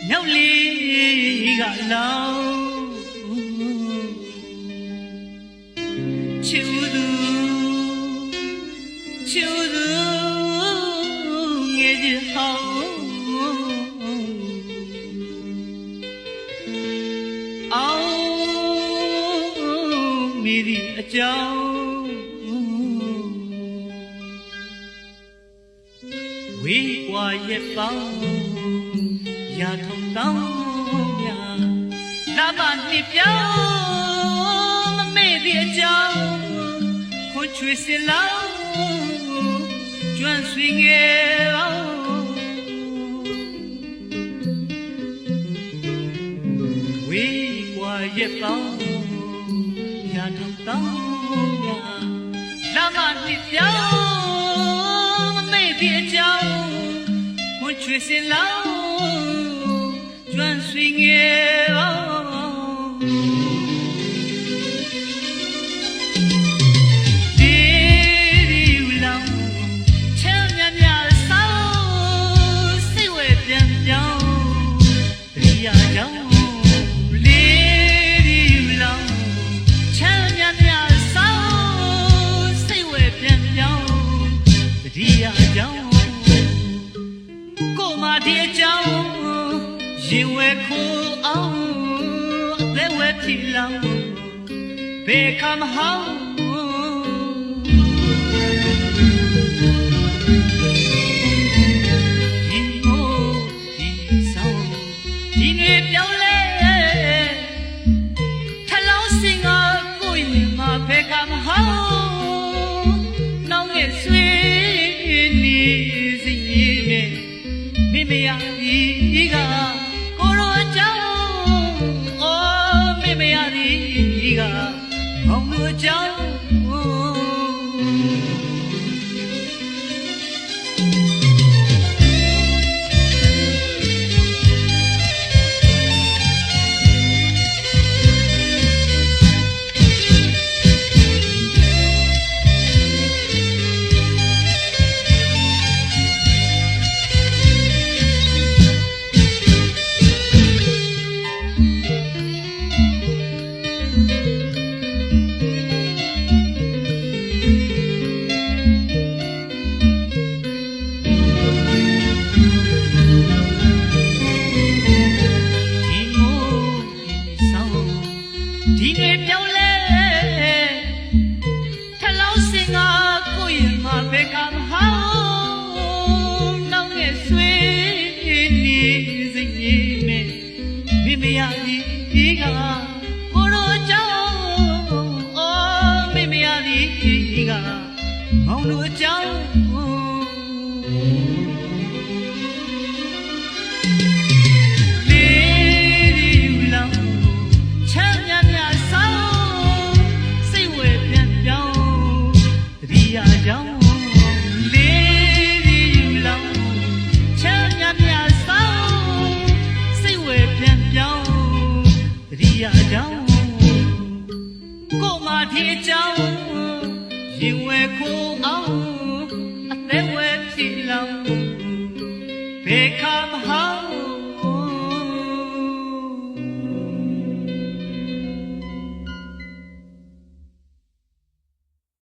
မြောက်လေးကလောင်ချစ်ဦးသူငယ်ကြီးဟောင်းအောင်မိသည့်အကြောင်းဝေးကွာရဲ့ပေါင်းရာထုံတောင်းများလာမနှစ်ပြောင်းမမေ့သည့်အကြောင်းခွန်ချွေစင်လောင်းကျွမ်းဆွေငယ်ပေါင်းဝေးကွာရဲ့ပေါင်းရာထုံတောင်းများလာမနှစ်ပြောင်းမမေ့သည့်အကြောင်းခွန်ချွေစင်လောင်းကျွမ်းဆွေငယ်ပေါင်းရင်ဝဲခိုးအောင်အသက်ဝဲထီလောင်ဘယ်ခါမဟောင်းဒီမို့ဒီဆောင်ဒီနေပြောင်းလဲထလောင်းစင်ကကိုယ်မှာဘယ်ခါမဟောင်းနောင်ငယ်ဆွေနေစီရဲ့မိမရဒီကမောင်တို့ကြောင့်ဒီနေ့ပြောင်းလဲထလောင်းစင်ကကိုယ့်ရဲ့မှာဘယ်ကမဟောင်းနောင်ရဲ့ဆွေနေစိတ်ကြီးနဲ့မိမရဒီကကိုတို့ကြောင့်အော်မိမရဒီကမောင်တို့ကြောင့်ကိုမဒီအကြောင်းရင်ဝဲခိုးအောင်အသက်ဝဲဖြီလောင်ဘယ်ခါမဟာ